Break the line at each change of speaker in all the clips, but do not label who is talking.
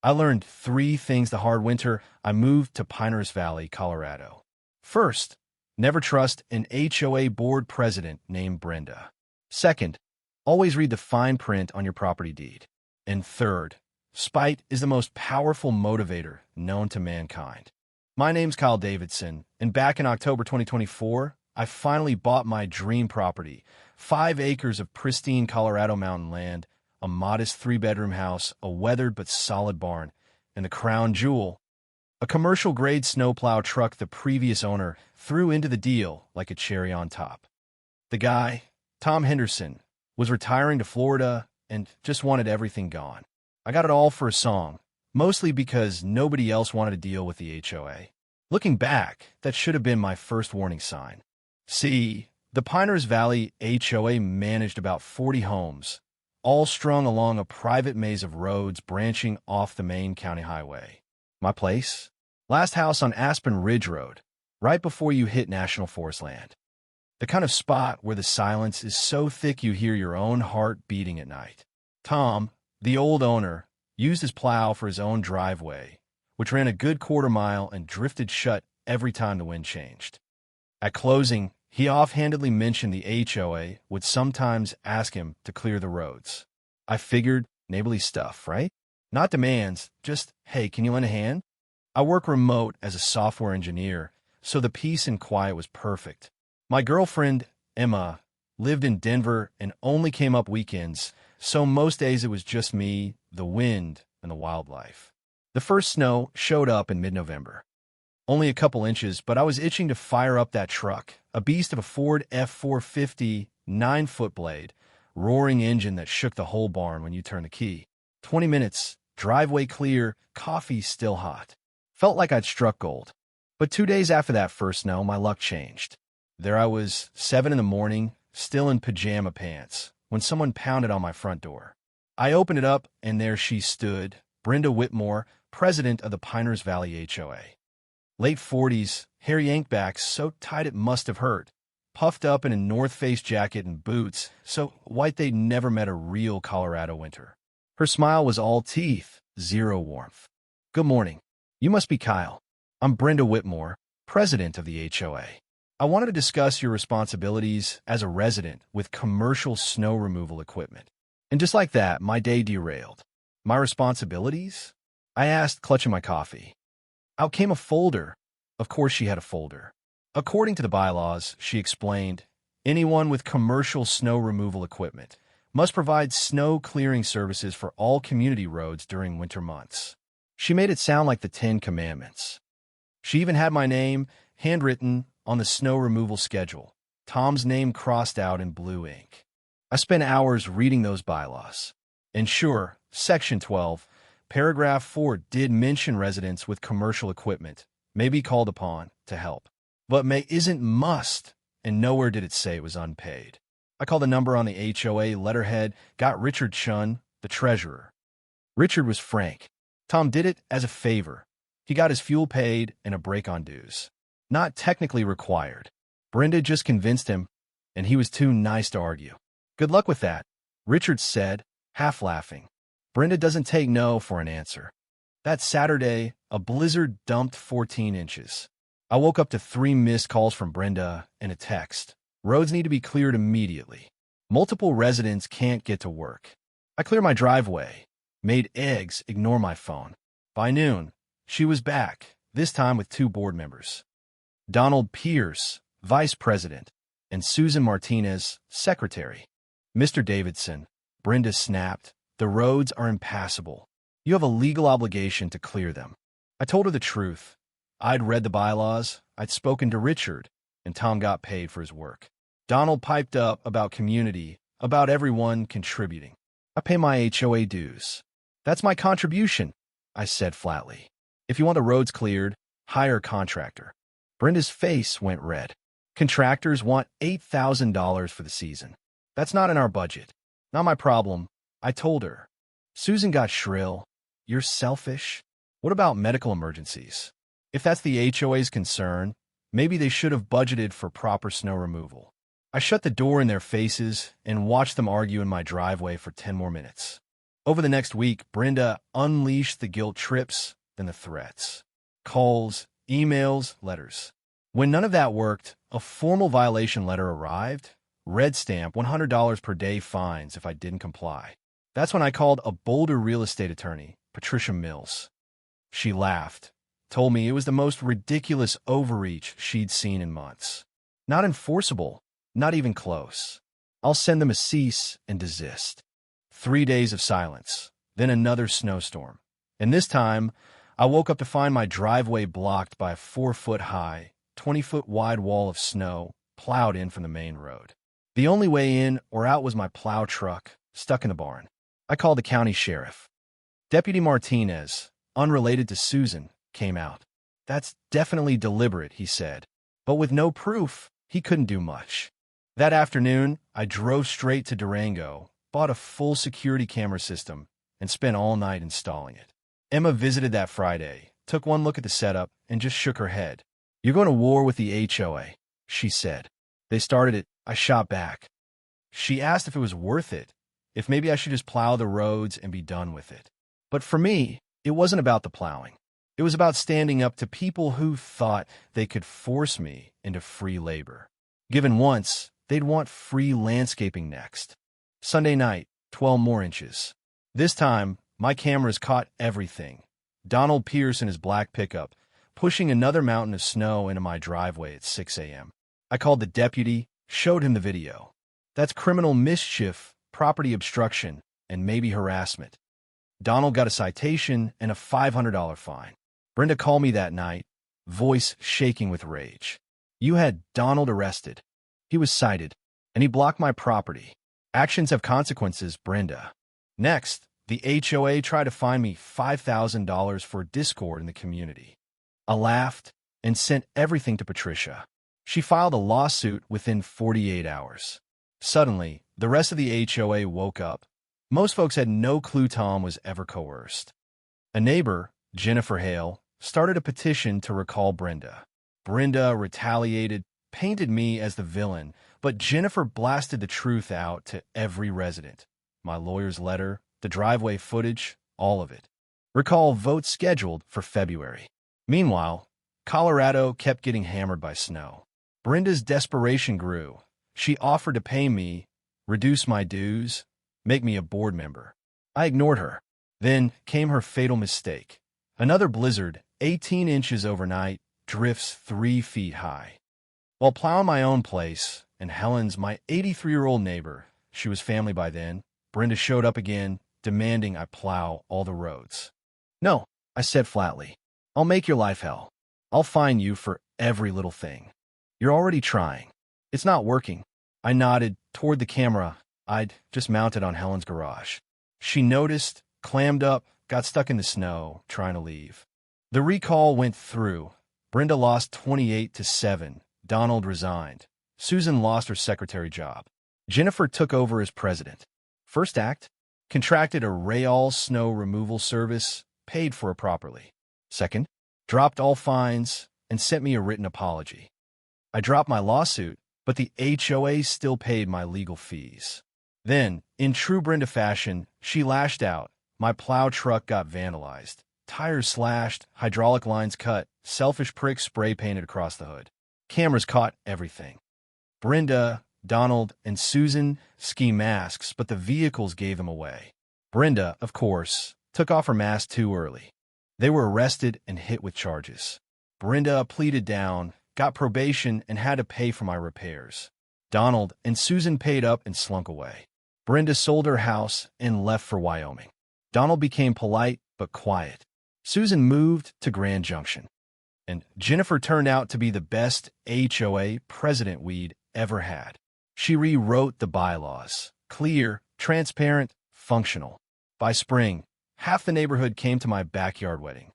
I learned 3 things the hard winter I moved to Pinehurst Valley, Colorado. First, never trust an HOA board president named Brenda. Second, always read the fine print on your property deed. And third, spite is the most powerful motivator known to mankind. My name's Kyle Davidson, and back in October 2024, I finally bought my dream property, 5 acres of pristine Colorado mountain land, a modest 3-bedroom house, a weathered but solid barn, and the crown jewel, a commercial-grade snowplow truck the previous owner threw into the deal like a cherry on top. The guy, Tom Henderson, was retiring to Florida and just wanted everything gone. I got it all for a song, mostly because nobody else wanted to deal with the HOA. Looking back, that should have been my first warning sign. See, the Pinehurst Valley HOA managed about 40 homes, all strung along a private maze of roads branching off the main county highway. My place? Last house on Aspen Ridge Road, right before you hit National Forest land. The kind of spot where the silence is so thick you hear your own heart beating at night. Tom, the old owner, used his plow for his own driveway, which ran a good quarter-mile and drifted shut every time the wind changed. At closing, he offhandedly mentioned the HOA would sometimes ask him to clear the roads. I figured, neighborly stuff, right? Not demands, just, hey, can you lend a hand? I work remote as a software engineer, so the peace and quiet was perfect. My girlfriend, Emma, lived in Denver and only came up weekends, so most days it was just me, the wind, and the wildlife. The first snow showed up in mid-November. Only a couple inches, but I was itching to fire up that truck, a beast of a Ford F-450 9-foot blade, roaring engine that shook the whole barn when you turned the key. 20 minutes, driveway clear, coffee still hot. Felt like I'd struck gold. But 2 days after that first snow, my luck changed. There I was, 7 in the morning, still in pajama pants, when someone pounded on my front door. I opened it up, and there she stood, Brenda Whitmore, president of the Pinehurst Valley HOA. Late 40s, hair yanked back so tight it must have hurt, puffed up in a North Face jacket and boots, so white they'd never met a real Colorado winter. Her smile was all teeth, zero warmth. Good morning. You must be Kyle. I'm Brenda Whitmore, president of the HOA. I wanted to discuss your responsibilities as a resident with commercial snow removal equipment. And just like that, my day derailed. My responsibilities? I asked, clutching my coffee. Out came a folder. Of course she had a folder. According to the bylaws, she explained, anyone with commercial snow removal equipment must provide snow clearing services for all community roads during winter months. She made it sound like the 10 Commandments. She even had my name, handwritten, on the snow removal schedule, Tom's name crossed out in blue ink. I spent hours reading those bylaws. And sure, Section 12, Paragraph 4 did mention residents with commercial equipment may be called upon to help. But may isn't must, and nowhere did it say it was unpaid. I called the number on the HOA letterhead, got Richard Chun, the treasurer. Richard was frank. Tom did it as a favor. He got his fuel paid and a break on dues. Not technically required. Brenda just convinced him, and he was too nice to argue. Good luck with that, Richard said, half laughing. Brenda doesn't take no for an answer. That Saturday, a blizzard dumped 14 inches. I woke up to 3 missed calls from Brenda and a text. Roads need to be cleared immediately. Multiple residents can't get to work. I cleared my driveway. Made eggs ignore my phone. By noon, she was back, this time with 2 board members. Donald Pierce, vice president, and Susan Martinez, secretary. Mr. Davidson, Brenda snapped, the roads are impassable. You have a legal obligation to clear them. I told her the truth. I'd read the bylaws, I'd spoken to Richard, and Tom got paid for his work. Donald piped up about community, about everyone contributing. I pay my HOA dues. That's my contribution, I said flatly. If you want the roads cleared, hire a contractor. Brenda's face went red. Contractors want $8,000 for the season. That's not in our budget. Not my problem, I told her. Susan got shrill. You're selfish. What about medical emergencies? If that's the HOA's concern, maybe they should have budgeted for proper snow removal. I shut the door in their faces and watched them argue in my driveway for 10 more minutes. Over the next week, Brenda unleashed the guilt trips, then the threats. Calls, emails, letters. When none of that worked, a formal violation letter arrived. Red stamp, $100 per day fines if I didn't comply. That's when I called a Boulder real estate attorney, Patricia Mills. She laughed, told me it was the most ridiculous overreach she'd seen in months. Not enforceable, not even close. I'll send them a cease and desist. 3 days of silence, then another snowstorm. And this time, I woke up to find my driveway blocked by a 4-foot-high, 20-foot-wide wall of snow plowed in from the main road. The only way in or out was my plow truck, stuck in the barn. I called the county sheriff. Deputy Martinez, unrelated to Susan, came out. That's definitely deliberate, he said. But with no proof, he couldn't do much. That afternoon, I drove straight to Durango, bought a full security camera system, and spent all night installing it. Emma visited that Friday, took one look at the setup, and just shook her head. "You're going to war with the HOA," she said. "They started it," I shot back. She asked if it was worth it, if maybe I should just plow the roads and be done with it. But for me, it wasn't about the plowing. It was about standing up to people who thought they could force me into free labor. Given once, they'd want free landscaping next. Sunday night, 12 more inches. This time, my cameras caught everything. Donald Pierce in his black pickup, pushing another mountain of snow into my driveway at 6 a.m. I called the deputy, showed him the video. That's criminal mischief, property obstruction, and maybe harassment. Donald got a citation and a $500 fine. Brenda called me that night, voice shaking with rage. "You had Donald arrested. He was cited, and he blocked my property. Actions have consequences, Brenda." Next, the HOA tried to fine me $5,000 for discord in the community. I laughed and sent everything to Patricia. She filed a lawsuit within 48 hours. Suddenly, the rest of the HOA woke up. Most folks had no clue Tom was ever coerced. A neighbor, Jennifer Hale, started a petition to recall Brenda. Brenda retaliated, painted me as the villain, but Jennifer blasted the truth out to every resident. My lawyer's letter, the driveway footage, all of it. Recall vote scheduled for February. Meanwhile, Colorado kept getting hammered by snow. Brenda's desperation grew. She offered to pay me, reduce my dues, make me a board member. I ignored her. Then came her fatal mistake. Another blizzard, 18 inches overnight, drifts 3 feet high. While plowing my own place, and Helen's my 83-year-old neighbor, she was family by then, Brenda showed up again, demanding I plow all the roads. "No," I said flatly. "I'll make your life hell. I'll fine you for every little thing. You're already trying. It's not working." I nodded toward the camera I'd just mounted on Helen's garage. She noticed, clammed up, got stuck in the snow, trying to leave. The recall went through. Brenda lost 28-7. Donald resigned. Susan lost her secretary job. Jennifer took over as president. First act, contracted a Rayall snow removal service, paid for it properly. Second, dropped all fines and sent me a written apology. I dropped my lawsuit, but the HOA still paid my legal fees. Then, in true Brenda fashion, she lashed out. My plow truck got vandalized. Tires slashed, hydraulic lines cut, selfish pricks spray painted across the hood. Cameras caught everything. Brenda, Donald, and Susan ski masks, but the vehicles gave them away. Brenda, of course, took off her mask too early. They were arrested and hit with charges. Brenda pleaded down, got probation, and had to pay for my repairs. Donald and Susan paid up and slunk away. Brenda sold her house and left for Wyoming. Donald became polite but quiet. Susan moved to Grand Junction. And Jennifer turned out to be the best HOA president we'd ever had. She rewrote the bylaws. Clear, transparent, functional. By spring, half the neighborhood came to my backyard wedding.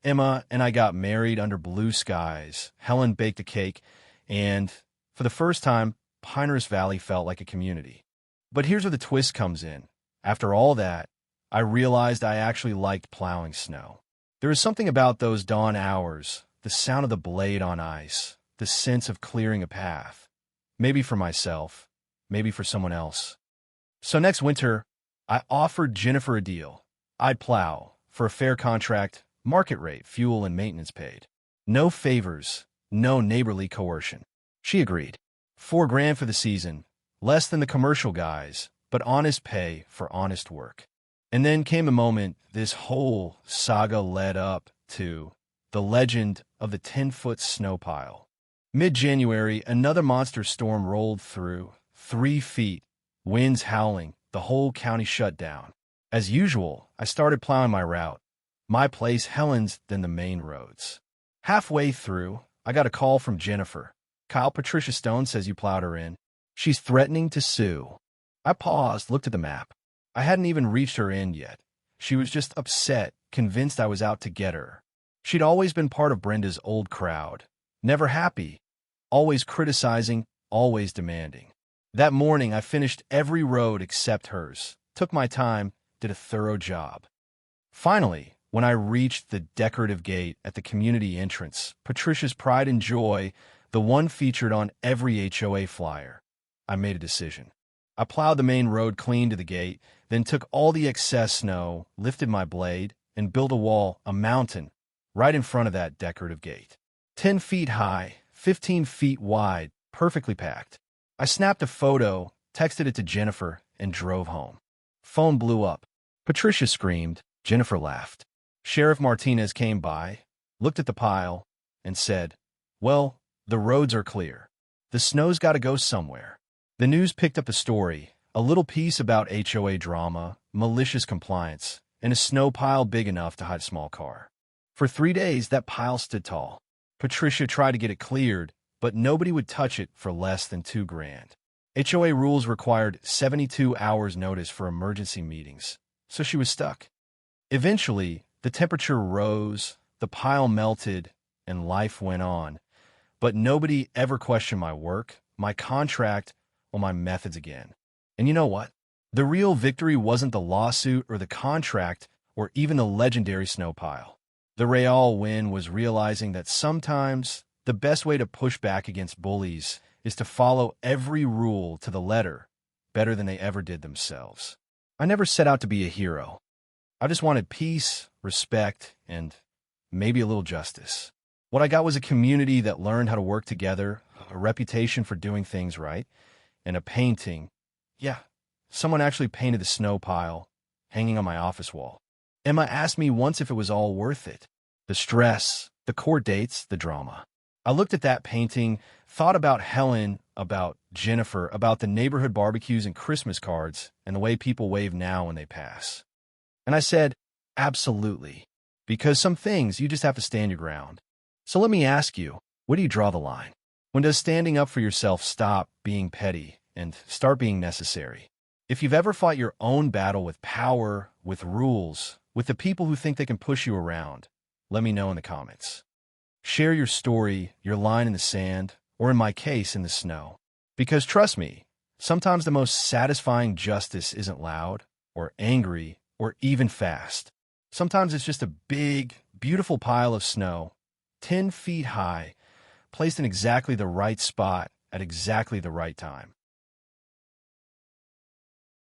Emma and I got married under blue skies. Helen baked a cake, and for the first time, Pinehurst Valley felt like a community. But here's where the twist comes in. After all that, I realized I actually liked plowing snow. There is something about those dawn hours, the sound of the blade on ice, the sense of clearing a path. Maybe for myself, maybe for someone else. So next winter, I offered Jennifer a deal. I'd plow, for a fair contract, market rate, fuel and maintenance paid. No favors, no neighborly coercion. She agreed. $4,000 for the season, less than the commercial guys, but honest pay for honest work. And then came a moment this whole saga led up to the legend of the 10-foot snow pile. Mid-January, another monster storm rolled through, 3 feet, winds howling, the whole county shut down. As usual, I started plowing my route. My place, Helen's, then the main roads. Halfway through, I got a call from Jennifer. Kyle, Patricia Stone says you plowed her in. She's threatening to sue. I paused, looked at the map. I hadn't even reached her end yet. She was just upset, convinced I was out to get her. She'd always been part of Brenda's old crowd. Never happy. Always criticizing, always demanding. That morning, I finished every road except hers. Took my time, did a thorough job. Finally, when I reached the decorative gate at the community entrance, Patricia's pride and joy, the one featured on every HOA flyer, I made a decision. I plowed the main road clean to the gate, then took all the excess snow, lifted my blade, and built a wall, a mountain, right in front of that decorative gate. 10 feet high, 15 feet wide, perfectly packed. I snapped a photo, texted it to Jennifer, and drove home. Phone blew up. Patricia screamed. Jennifer laughed. Sheriff Martinez came by, looked at the pile, and said, "Well, the roads are clear. The snow's got to go somewhere." The news picked up the story, a little piece about HOA drama, malicious compliance, and a snow pile big enough to hide a small car. For 3 days, that pile stood tall. Patricia tried to get it cleared, but nobody would touch it for less than $2,000. HOA rules required 72 hours notice for emergency meetings, so she was stuck. Eventually, the temperature rose, the pile melted, and life went on. But nobody ever questioned my work, my contract, or my methods again. And you know what? The real victory wasn't the lawsuit or the contract or even the legendary snow pile. The real win was realizing that sometimes the best way to push back against bullies is to follow every rule to the letter better than they ever did themselves. I never set out to be a hero. I just wanted peace, respect, and maybe a little justice. What I got was a community that learned how to work together, a reputation for doing things right, and a painting. Yeah, someone actually painted the snow pile hanging on my office wall. Emma asked me once if it was all worth it. The stress, the court dates, the drama. I looked at that painting, thought about Helen, about Jennifer, about the neighborhood barbecues and Christmas cards, and the way people wave now when they pass. And I said, absolutely, because some things you just have to stand your ground. So let me ask you, where do you draw the line? When does standing up for yourself stop being petty and start being necessary? If you've ever fought your own battle with power, with rules, with the people who think they can push you around, let me know in the comments. Share your story, your line in the sand, or in my case, in the snow. Because trust me, sometimes the most satisfying justice isn't loud, or angry, or even fast. Sometimes it's just a big, beautiful pile of snow, 10 feet high, placed in exactly the right spot at exactly the right time.